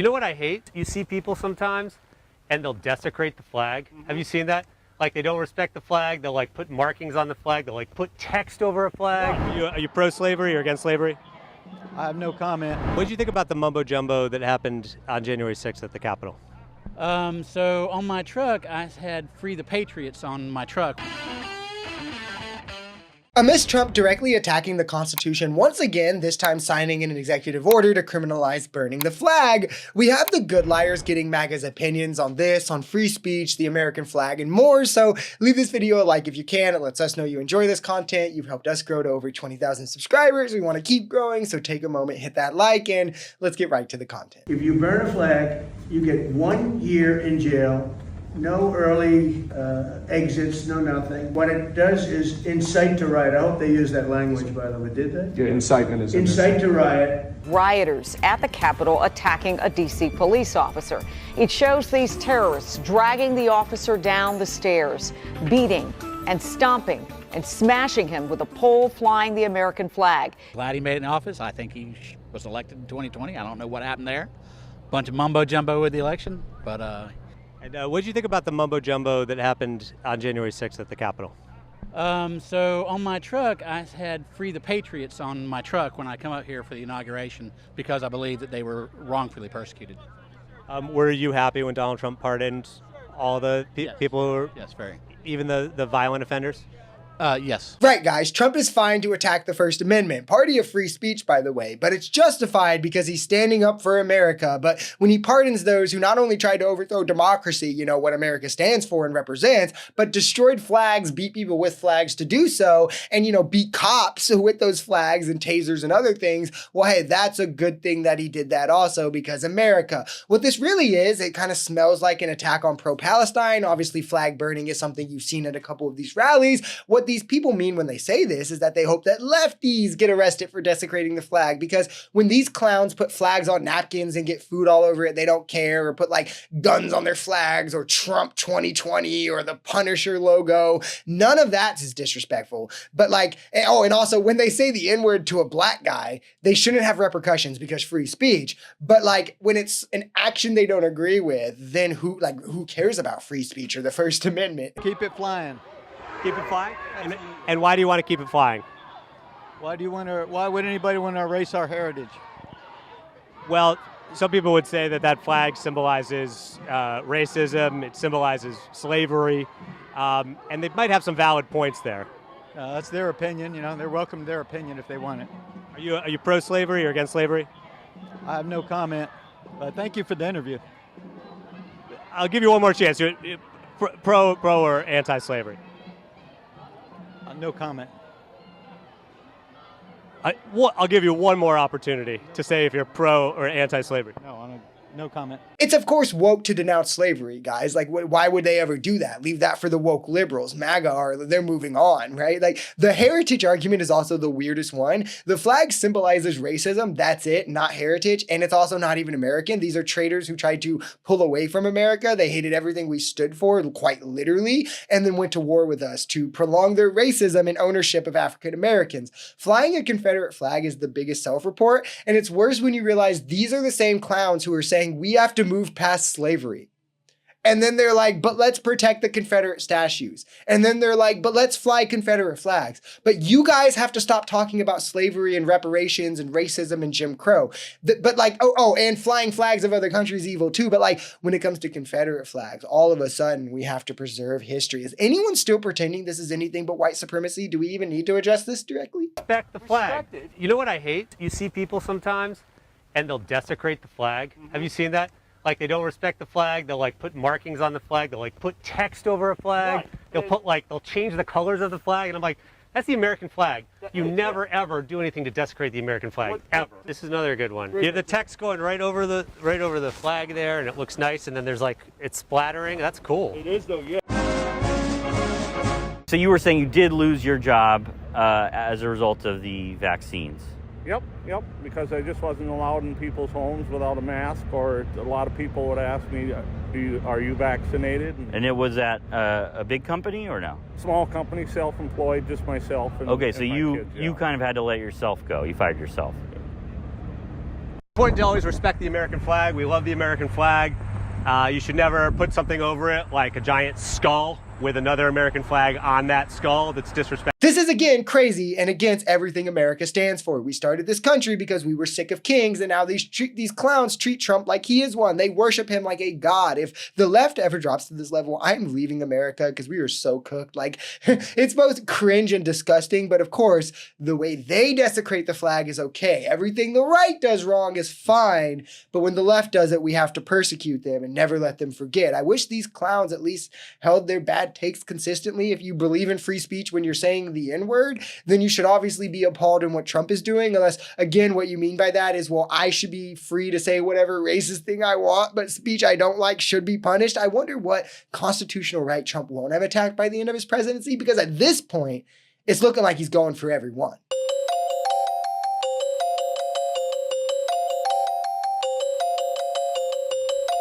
You know what I hate? You see people sometimes and they'll desecrate the flag. Have you seen that? Like they don't respect the flag. They'll like put markings on the flag. They'll like put text over a flag. Are you pro-slavery or against slavery? I have no comment. What did you think about the mumbo jumbo that happened on January 6th at the Capitol? So on my truck, I had "Free the Patriots" on my truck. Amidst Trump directly attacking the Constitution once again, this time signing an executive order to criminalize burning the flag, we have the good liars getting MAGA's opinions on this, on free speech, the American flag, and more. So leave this video a like if you can. It lets us know you enjoy this content. You've helped us grow to over 20,000 subscribers. We want to keep growing, so take a moment, hit that like, and let's get right to the content. If you burn a flag, you get 1 year in jail. No early exits, no nothing. What it does is incite to riot. I hope they use that language, by the way. Did they? Yeah, incitement is incite to riot. Rioters at the Capitol attacking a D.C. police officer. It shows these terrorists dragging the officer down the stairs, beating and stomping and smashing him with a pole flying the American flag. Glad he made it in office. I think he was elected in 2020. I don't know what happened there. Bunch of mumbo jumbo with the election, but And what did you think about the mumbo jumbo that happened on January 6th at the Capitol? So on my truck, I had "Free the Patriots" on my truck when I come up here for the inauguration because I believe that they were wrongfully persecuted. Were you happy when Donald Trump pardoned all the people who were, Yes, very. even the violent offenders? Yes. Right, guys, Trump is fine to attack the First Amendment, party of free speech, by the way, but it's justified because he's standing up for America. But when he pardons those who not only tried to overthrow democracy, you know, what America stands for and represents, but destroyed flags, beat people with flags to do so, and, you know, beat cops with those flags and tasers and other things, well, hey, that's a good thing that he did that also because America. What this really is, it kind of smells like an attack on pro-Palestine. Obviously, flag burning is something you've seen at a couple of these rallies. What these people mean when they say this is that they hope that lefties get arrested for desecrating the flag, because when these clowns put flags on napkins and get food all over it, they don't care, or put like guns on their flags or Trump 2020 or the Punisher logo. None of that is disrespectful. But like, oh, and also when they say the N-word to a black guy, they shouldn't have repercussions because free speech. But like when it's an action they don't agree with, then who cares about free speech or the First Amendment? Keep it flying. Keep it flying? And why do you want to keep it flying? Why would anybody want to erase our heritage? Well, some people would say that flag symbolizes racism, it symbolizes slavery, and they might have some valid points there. That's their opinion, you know, they're welcome to their opinion if they want it. Are you pro-slavery or against slavery? I have no comment, but thank you for the interview. I'll give you one more chance. You're pro or anti-slavery? No comment. I'll give you one more opportunity to say if you're pro or anti-slavery. No comment. It's of course woke to denounce slavery, guys. Like, why would they ever do that? Leave that for the woke liberals. MAGA they're moving on, right? Like, the heritage argument is also the weirdest one. The flag symbolizes racism. That's it, not heritage. And it's also not even American. These are traitors who tried to pull away from America. They hated everything we stood for, quite literally, and then went to war with us to prolong their racism and ownership of African Americans. Flying a Confederate flag is the biggest self-report, and it's worse when you realize these are the same clowns who are saying we have to move past slavery. And then they're like, but let's protect the Confederate statues. And then they're like, but let's fly Confederate flags. But you guys have to stop talking about slavery and reparations and racism and Jim Crow. But like, and flying flags of other countries evil too. But like, when it comes to Confederate flags, all of a sudden we have to preserve history. Is anyone still pretending this is anything but white supremacy? Do we even need to address this directly? Respect the flag. You know what I hate? You see people sometimes and they'll desecrate the flag. Have you seen that? Like they don't respect the flag. They'll like put markings on the flag. They'll like put text over a flag. Right. They'll change the colors of the flag. And I'm like, that's the American flag. You never ever do anything to desecrate the American flag, ever. This is another good one. You have the text going right over the flag there, and it looks nice. And then there's like it's splattering. That's cool. It is though, yeah. So you were saying you did lose your job as a result of the vaccines. Yep, because I just wasn't allowed in people's homes without a mask, or a lot of people would ask me, are you vaccinated? And it was at a big company or no? Small company, self-employed, just myself and okay, so and my you kids, yeah. you kind of had to let yourself go. You fired yourself. Important to always respect the American flag. We love the American flag. You should never put something over it like a giant skull with another American flag on that skull. That's disrespectful. This is again crazy and against everything America stands for. We started this country because we were sick of kings, and now these clowns treat Trump like he is one. They worship him like a god. If the left ever drops to this level, I'm leaving America because we are so cooked. Like, it's both cringe and disgusting, but of course, the way they desecrate the flag is okay. Everything the right does wrong is fine, but when the left does it, we have to persecute them and never let them forget. I wish these clowns at least held their bad takes consistently. If you believe in free speech when you're saying the N-word, then you should obviously be appalled in what Trump is doing, unless, again, what you mean by that is, well, I should be free to say whatever racist thing I want, but speech I don't like should be punished. I wonder what constitutional right Trump won't have attacked by the end of his presidency, because at this point, it's looking like he's going for everyone.